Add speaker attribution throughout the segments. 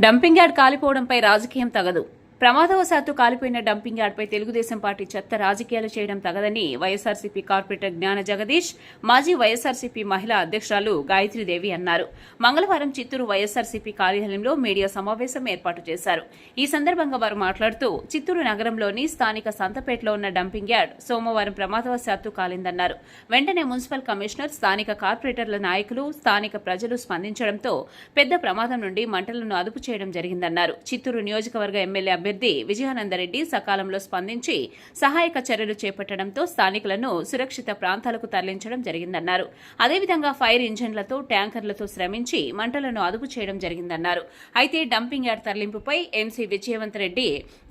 Speaker 1: Dumping yard కాలిపోవడంపై రాజకీయం తగదు. ప్రమాదవశాత్తు కాలిపోయిన డంపింగ్ యార్డ్పై తెలుగుదేశం పార్టీ చెత్త రాజకీయాలు చేయడం తగదని వైఎస్సార్సీపీ కార్పొరేటర్ జ్ఞాన జగదీష్, మాజీ వైఎస్సార్సీపీ మహిళా అధ్యక్షురాలు గాయత్రీదేవి అన్నారు. మంగళవారం చిత్తూరు వైఎస్సార్సీపీ కార్యాలయంలో మీడియా సమావేశం ఏర్పాటు చేశారు. ఈ సందర్భంగా వారు మాట్లాడుతూ చిత్తూరు నగరంలోని స్థానిక సంతపేటలో ఉన్న డంపింగ్ యార్డ్ సోమవారం ప్రమాదవశాత్తు కాలిందన్నారు. వెంటనే మున్సిపల్ కమిషనర్, స్థానిక కార్పొరేటర్ల నాయకులు, స్థానిక ప్రజలు స్పందించడంతో పెద్ద ప్రమాదం నుండి మంటలను అదుపు చేయడం జరిగిందన్నారు. చిత్తూరు నియోజకవర్గ ఎమ్మెల్యే అభ్యర్థి విజయానందరెడ్డి సకాలంలో స్పందించి సహాయక చర్యలు చేపట్టడంతో స్థానికులను సురక్షిత ప్రాంతాలకు తరలించడం జరిగిందన్నారు. అదేవిధంగా ఫైర్ ఇంజన్లతో, ట్యాంకర్లతో శ్రమించి మంటలను అదుపు చేయడం జరిగిందన్నారు. అయితే డంపింగ్ యార్డ్ తరలింపుపై ఎంసీ విజయవంతరెడ్డి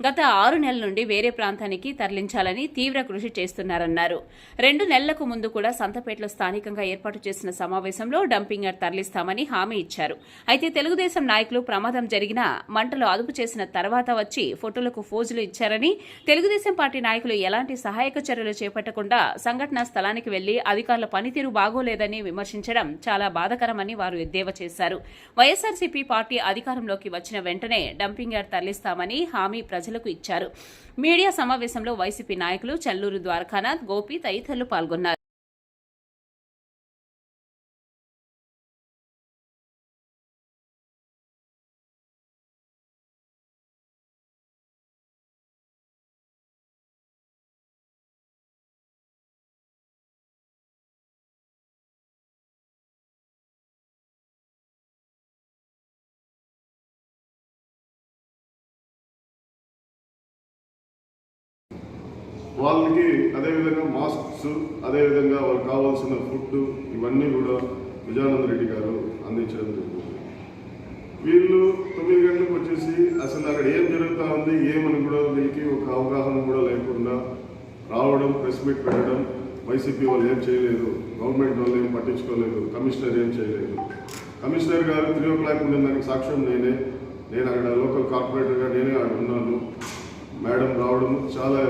Speaker 1: గత 6 నెలల నుండి వేరే ప్రాంతానికి తరలించాలని తీవ్ర కృషి చేస్తున్నారన్నారు. 2 నెలలకు ముందు కూడా సంతపేటలో స్థానికంగా ఏర్పాటు చేసిన సమావేశంలో డంపింగ్ యార్డ్ తరలిస్తామని హామీ ఇచ్చారు. అయితే తెలుగుదేశం నాయకులు ప్రమాదం జరిగినా మంటలు అదుపు చేసిన తర్వాత వచ్చి ఫోటోలకు ఫోజులు ఇచ్చారని, తెలుగుదేశం పార్టీ నాయకులు ఎలాంటి సహాయక చర్యలు చేపట్టకుండా సంఘటనా స్థలానికి వెళ్లి అధికారుల పనితీరు బాగోలేదని విమర్శించడం చాలా బాధాకరమని వారు ఎద్దేవా చేశారు. వైఎస్సార్సీపీ పార్టీ అధికారంలోకి వచ్చిన వెంటనే డంపింగ్ యార్డ్ తరలిస్తామని హామీ ప్రజలకు ఇచ్చారు. మీడియా సమావేశంలో వైసీపీ నాయకులు చల్లూరు ద్వారకానాథ్, గోపి తదితరులు పాల్గొన్నారు.
Speaker 2: వాళ్ళకి అదేవిధంగా మాస్క్స్, అదేవిధంగా వాళ్ళకి కావాల్సిన ఫుడ్, ఇవన్నీ కూడా విజయానందరెడ్డి గారు అందించడం జరుగుతుంది. వీళ్ళు 9 గంటలకు వచ్చేసి అసలు అక్కడ ఏం జరుగుతూ ఉంది ఏమని కూడా వీళ్ళకి ఒక అవగాహన కూడా లేకుండా రావడం, ప్రెస్ మీట్ పెట్టడం. వైసీపీ వాళ్ళు ఏం చేయలేదు, గవర్నమెంట్ వాళ్ళు ఏం పట్టించుకోలేదు, కమిషనర్ ఏం చేయలేదు. కమిషనర్ గారు 3 o'clock ఉండే దానికి సాక్ష్యం నేను అక్కడ లోకల్ కార్పొరేటర్గా నేనే అక్కడ ఉన్నాను. మేడం రావడం చాలా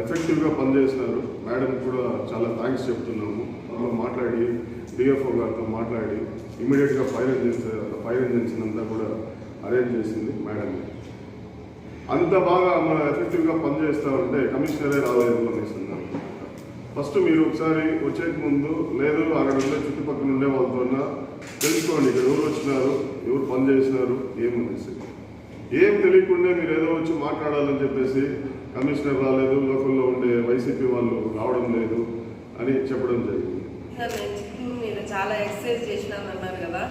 Speaker 2: ఎఫెక్టివ్గా పనిచేసినారు. మేడం కూడా చాలా థ్యాంక్స్ చెప్తున్నాము. మాట్లాడి డిఎఫ్ఓ గారితో మాట్లాడి ఇమీడియట్గా ఫైర్ ఇంజిన్స్ అంతా కూడా అరేంజ్ చేసింది మేడం. అంత బాగా మన ఎఫెక్టివ్గా పనిచేస్తూ ఉంటే కమిషనరే రాలేదు అనేస్తున్నారు. ఫస్ట్ మీరు ఒకసారి వచ్చే ముందు లేదు అక్కడ ఉండే చుట్టుపక్కల ఉండే వాళ్ళతో తెలుసుకోండి, ఇక్కడ ఎవరు వచ్చినారు, ఎవరు పని చేసినారు ఏమనేసి. ఏం తెలియకుండా మీరు ఏదో వచ్చి మాట్లాడాలని చెప్పేసి కమిషనర్ రాలేదు, లోకల్లో ఉండే వైసీపీ వాళ్ళు రావడం లేదు అని చెప్పడం జరిగింది.
Speaker 3: చిత్తూరు మీద చాలా ఎక్సర్సైజ్ చేసినానన్నారు కదా,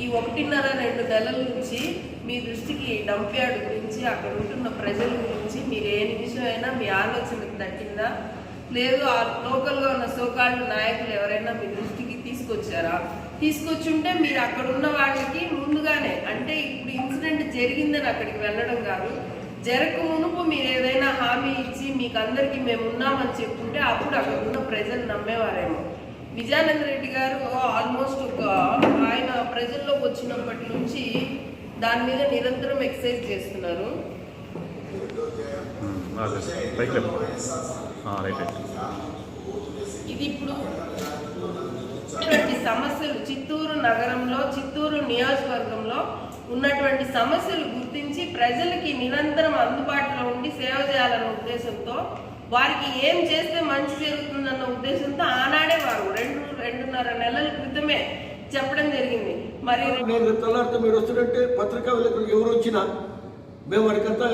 Speaker 3: ఈ 1.5-2 నెలల నుంచి మీ దృష్టికి డంప్ యార్డ్ గురించి, అక్కడ ఉంటున్న ప్రజల గురించి మీరు ఏ నిమిషమైనా మీ ఆలోచనకు తట్టిందా? లేదు ఆ లోకల్గా ఉన్న సోకాళ్ళు నాయకులు ఎవరైనా మీ దృష్టికి తీసుకొచ్చారా? తీసుకొచ్చుంటే మీరు అక్కడ ఉన్న వాళ్ళకి ముందుగానే, అంటే ఇప్పుడు ఇన్సిడెంట్ జరిగిందని అక్కడికి వెళ్ళడం కాదు, జరగక మునుపు మీరు ఏదైనా హామీ ఇచ్చి మీకు అందరికీ మేము ఉన్నామని చెప్పుంటే అప్పుడు అక్కడ ఉన్న ప్రజలు నమ్మేవారేమో. విజయానందరెడ్డి గారు ఆల్మోస్ట్ ఆయన ప్రజల్లోకి వచ్చినప్పటి నుంచి దాని మీద నిరంతరం ఎక్సర్సైజ్ చేస్తున్నారు. ఇది ఇప్పుడు సమస్యలు చిత్తూరు నగరంలో, చిత్తూరు నియోజకవర్గంలో ఉన్నటువంటి సమస్యలు గుర్తించి ప్రజలకి నిరంతరం అందుబాటులో ఉండి సేవ చేయాలన్న ఉద్దేశంతో, వారికి ఏం చేస్తే మంచి జరుగుతుందన్న ఉద్దేశంతో ఆనాడే వారు 2.5 నెలల క్రితమే చెప్పడం జరిగింది. మరి
Speaker 4: నేను తెల్లారితో మీరు వస్తున్నట్టే పత్రికా విలేకరులు ఎవరు వచ్చినా మేము వారికంతా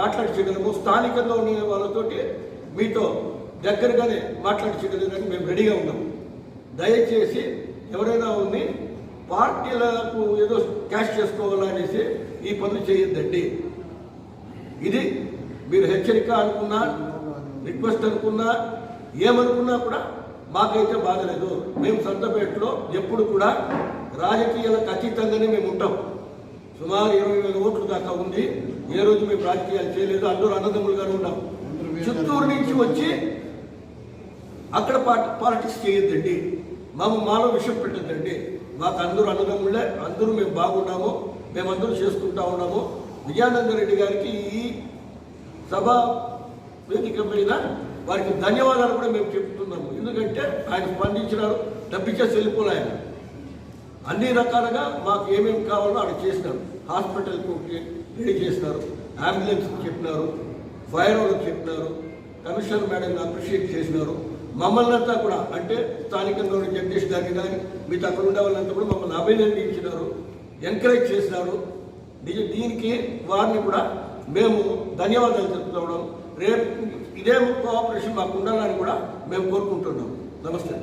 Speaker 4: మాట్లాడించగలము, స్థానికంగా ఉండే వాళ్ళతోటి మీతో దగ్గరగానే మాట్లాడించగలిగాని మేము రెడీగా ఉన్నాము. దయచేసి ఎవరైనా ఉంది పార్టీలకు ఏదో క్యాష్ చేసుకోవాలనేసి ఈ పనులు చేయొద్దండి. ఇది మీరు హెచ్చరిక అనుకున్నా, రిక్వెస్ట్ అనుకున్నా, ఏమనుకున్నా కూడా మాకైతే బాధలేదు. మేము సంతపేటలో ఎప్పుడు కూడా రాజకీయాలకు అతీతంగానే మేము ఉంటాం. సుమారు 20,000 ఓట్లు దాకా ఉంది. ఏ రోజు మేము రాజకీయాలు చేయలేదు. అందరూ అన్నదమ్ములుగానే ఉన్నాం. చిత్తూరు నుంచి వచ్చి అక్కడ పాలిటిక్స్ చేయొద్దండి. మాలో విషయం పెట్టద్దండి. మాకు అందరూ అన్నదమ్ముళ్ళే, అందరూ మేము బాగున్నాము, మేమందరూ చేసుకుంటా ఉన్నాము. విజయానందరెడ్డి గారికి ఈ సభ వేదిక మీద వారికి ధన్యవాదాలు కూడా మేము చెప్తున్నాము. ఎందుకంటే ఆయన స్పందించినారు, డబ్బిచ్చేసి వెళ్ళిపోలే. ఆయన అన్ని రకాలుగా మాకు ఏమేమి కావాలో అక్కడ చేసినారు. హాస్పిటల్కి రెడీ చేసినారు, అంబులెన్స్కి చెప్పినారు, ఫైర్ వాళ్ళకి చెప్పినారు, కమిషనర్ మేడం అప్రిషియేట్ చేసినారు. మమ్మల్ని అంతా కూడా అంటే స్థానికంగా ఉన్న జగదీష్ గారిని కానీ మీతో అక్కడ ఉండే వాళ్ళంతా కూడా మమ్మల్ని అభినందించినారు, ఎంకరేజ్ చేసినారు. దీనికి వారిని కూడా మేము ధన్యవాదాలు చెప్తున్నాం. రేపు ఇదే కోఆపరేషన్ మాకు ఉండాలని కూడా మేము కోరుకుంటున్నాం. నమస్తే.